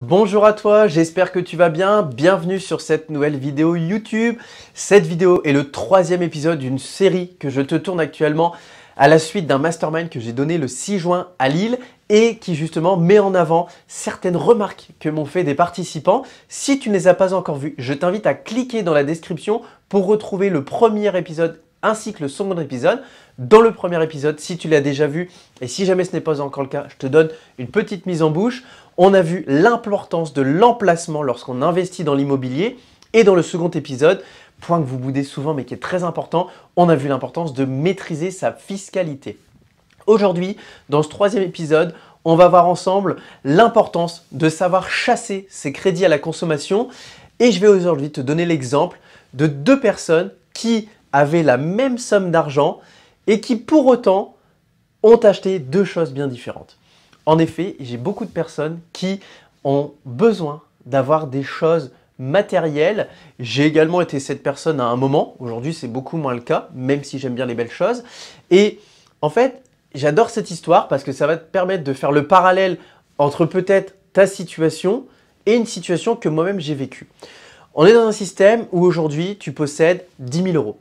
Bonjour à toi, j'espère que tu vas bien. Bienvenue sur cette nouvelle vidéo YouTube. Cette vidéo est le troisième épisode d'une série que je te tourne actuellement à la suite d'un mastermind que j'ai donné le 6 juin à Lille et qui justement met en avant certaines remarques que m'ont fait des participants. Si tu ne les as pas encore vues, je t'invite à cliquer dans la description pour retrouver le premier épisode ainsi que le second épisode. Dans le premier épisode, si tu l'as déjà vu et si jamais ce n'est pas encore le cas, je te donne une petite mise en bouche. On a vu l'importance de l'emplacement lorsqu'on investit dans l'immobilier. Et dans le second épisode, point que vous boudez souvent mais qui est très important, on a vu l'importance de maîtriser sa fiscalité. Aujourd'hui, dans ce troisième épisode, on va voir ensemble l'importance de savoir chasser ses crédits à la consommation. Et je vais aujourd'hui te donner l'exemple de deux personnes qui avaient la même somme d'argent et qui pour autant ont acheté deux choses bien différentes. En effet, j'ai beaucoup de personnes qui ont besoin d'avoir des choses matérielles. J'ai également été cette personne à un moment. Aujourd'hui, c'est beaucoup moins le cas, même si j'aime bien les belles choses. Et en fait, j'adore cette histoire parce que ça va te permettre de faire le parallèle entre peut-être ta situation et une situation que moi-même j'ai vécue. On est dans un système où aujourd'hui, tu possèdes 10 000 euros.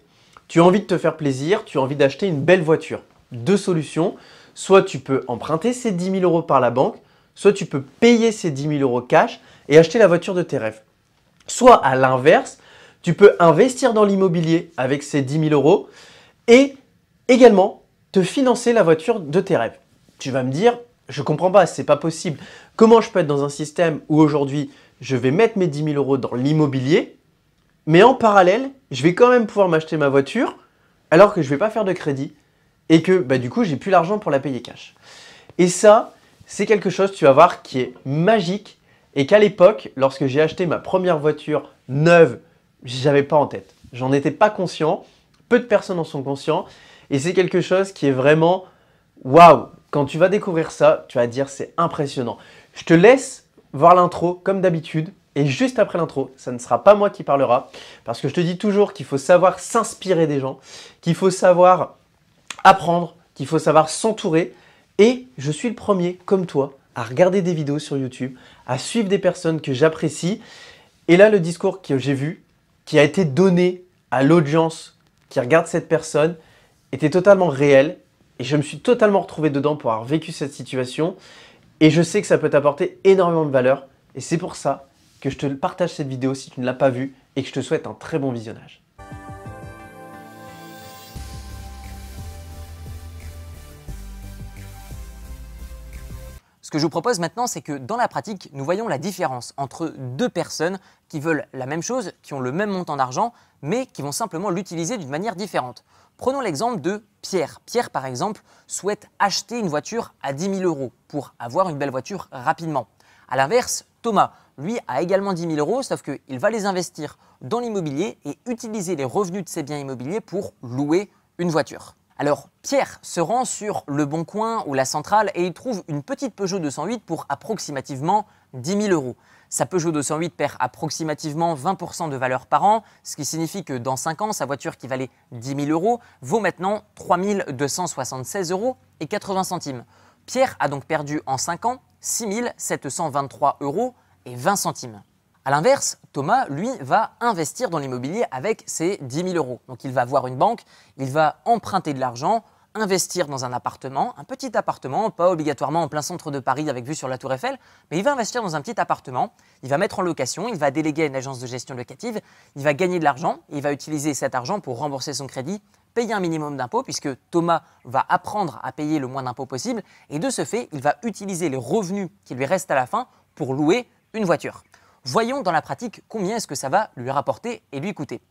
Tu as envie de te faire plaisir, tu as envie d'acheter une belle voiture. Deux solutions. Soit tu peux emprunter ces 10 000 euros par la banque, soit tu peux payer ces 10 000 euros cash et acheter la voiture de tes rêves. Soit à l'inverse, tu peux investir dans l'immobilier avec ces 10 000 euros et également te financer la voiture de tes rêves. Tu vas me dire, je ne comprends pas, c'est pas possible. Comment je peux être dans un système où aujourd'hui je vais mettre mes 10 000 euros dans l'immobilier, mais en parallèle, je vais quand même pouvoir m'acheter ma voiture alors que je ne vais pas faire de crédit et que du coup, j'ai plus l'argent pour la payer cash. Et ça, c'est quelque chose, tu vas voir, qui est magique et qu'à l'époque, lorsque j'ai acheté ma première voiture neuve, j'avais pas en tête. J'en étais pas conscient. Peu de personnes en sont conscients et c'est quelque chose qui est vraiment waouh. Quand tu vas découvrir ça, tu vas dire c'est impressionnant. Je te laisse voir l'intro comme d'habitude. Et juste après l'intro, ça ne sera pas moi qui parlera parce que je te dis toujours qu'il faut savoir s'inspirer des gens, qu'il faut savoir apprendre, qu'il faut savoir s'entourer. Et je suis le premier, comme toi, à regarder des vidéos sur YouTube, à suivre des personnes que j'apprécie. Et là, le discours que j'ai vu, qui a été donné à l'audience qui regarde cette personne, était totalement réel. Et je me suis totalement retrouvé dedans pour avoir vécu cette situation. Et je sais que ça peut t'apporter énormément de valeur. Et c'est pour ça que je te partage cette vidéo si tu ne l'as pas vue et que je te souhaite un très bon visionnage. Ce que je vous propose maintenant, c'est que dans la pratique, nous voyons la différence entre deux personnes qui veulent la même chose, qui ont le même montant d'argent, mais qui vont simplement l'utiliser d'une manière différente. Prenons l'exemple de Pierre. Pierre, par exemple, souhaite acheter une voiture à 10 000 euros pour avoir une belle voiture rapidement. A l'inverse, Thomas, lui, a également 10 000 euros, sauf qu'il va les investir dans l'immobilier et utiliser les revenus de ses biens immobiliers pour louer une voiture. Alors, Pierre se rend sur Le Bon Coin ou La Centrale et il trouve une petite Peugeot 208 pour approximativement 10 000 euros. Sa Peugeot 208 perd approximativement 20% de valeur par an, ce qui signifie que dans 5 ans, sa voiture qui valait 10 000 euros vaut maintenant 3 276 euros et 80 centimes. Pierre a donc perdu en 5 ans 6 723 euros et 20 centimes. A l'inverse, Thomas, lui, va investir dans l'immobilier avec ses 10 000 euros. Donc il va voir une banque, il va emprunter de l'argent, investir dans un appartement, un petit appartement, pas obligatoirement en plein centre de Paris avec vue sur la Tour Eiffel, mais il va investir dans un petit appartement, il va mettre en location, il va déléguer à une agence de gestion locative, il va gagner de l'argent, il va utiliser cet argent pour rembourser son crédit, payer un minimum d'impôts puisque Thomas va apprendre à payer le moins d'impôts possible et de ce fait, il va utiliser les revenus qui lui restent à la fin pour louer une voiture. Voyons dans la pratique combien est-ce que ça va lui rapporter et lui coûter.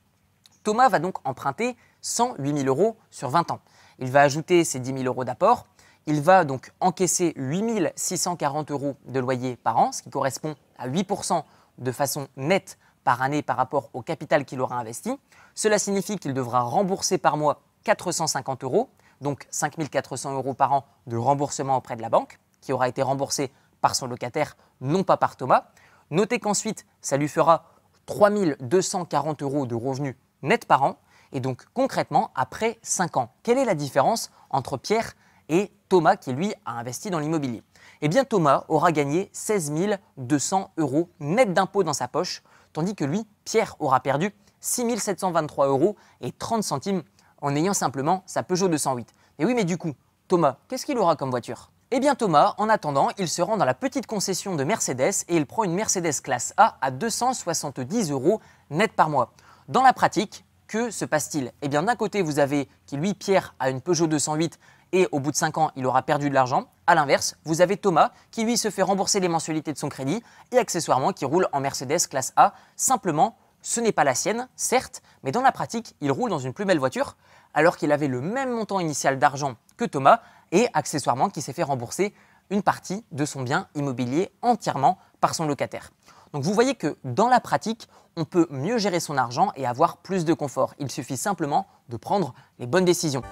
Thomas va donc emprunter 108 000 euros sur 20 ans. Il va ajouter ses 10 000 euros d'apport. Il va donc encaisser 8 640 euros de loyer par an, ce qui correspond à 8% de façon nette par année par rapport au capital qu'il aura investi. Cela signifie qu'il devra rembourser par mois 450 euros, donc 5 400 euros par an de remboursement auprès de la banque, qui aura été remboursé par son locataire, non pas par Thomas. Notez qu'ensuite, ça lui fera 3 240 euros de revenus nets par an. Et donc concrètement, après 5 ans, quelle est la différence entre Pierre et Thomas qui lui a investi dans l'immobilier. Eh bien Thomas aura gagné 16 200 € net d'impôts dans sa poche, tandis que lui, Pierre, aura perdu 6 723 € et 30 centimes en ayant simplement sa Peugeot 208. Et oui, mais du coup, Thomas, qu'est-ce qu'il aura comme voiture? Eh bien Thomas, en attendant, il se rend dans la petite concession de Mercedes et il prend une Mercedes classe A à 270 € net par mois. Dans la pratique, que se passe-t-il? Eh bien d'un côté, vous avez qui lui, Pierre, a une Peugeot 208 et au bout de 5 ans, il aura perdu de l'argent. A l'inverse, vous avez Thomas qui lui se fait rembourser les mensualités de son crédit et accessoirement qui roule en Mercedes classe A. Simplement, ce n'est pas la sienne, certes, mais dans la pratique, il roule dans une plus belle voiture alors qu'il avait le même montant initial d'argent que Thomas et accessoirement qui s'est fait rembourser une partie de son bien immobilier entièrement par son locataire. Donc vous voyez que dans la pratique, on peut mieux gérer son argent et avoir plus de confort. Il suffit simplement de prendre les bonnes décisions.